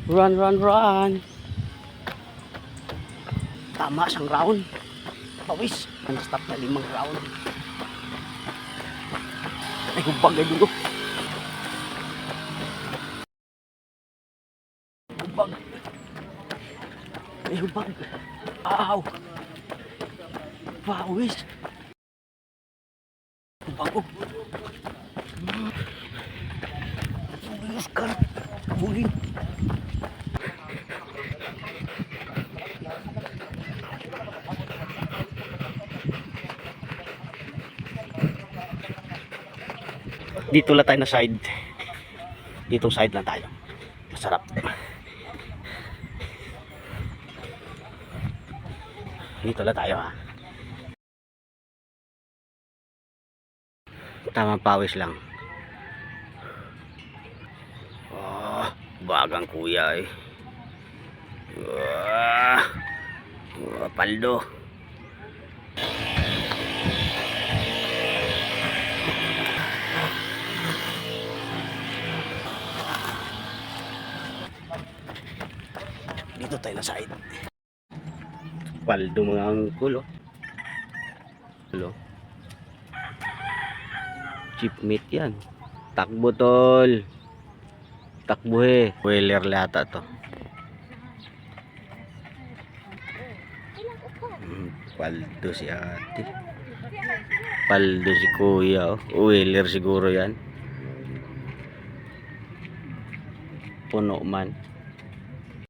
Run, run, run. Tama siyang round. Pawis. Non-stop na 5 round. Ay, hubag ay dulo. Hubag. Ay, hubag. Aw. Pawis. Hubag ko. Bilis ka. Kabulin. Dito lang tayo na side. Ditong side lang tayo. Masarap. Dito lang tayo ha. Tamang pawis lang. Oh, bagang kuya eh. Paldo. Dito tayo na side. Paldo mga angkulo. Cheap meat yan. Takbo tol. Takbo he. Whaler lata to. Paldo si ate. Paldo si kuya. Whaler siguro yan. Puno man.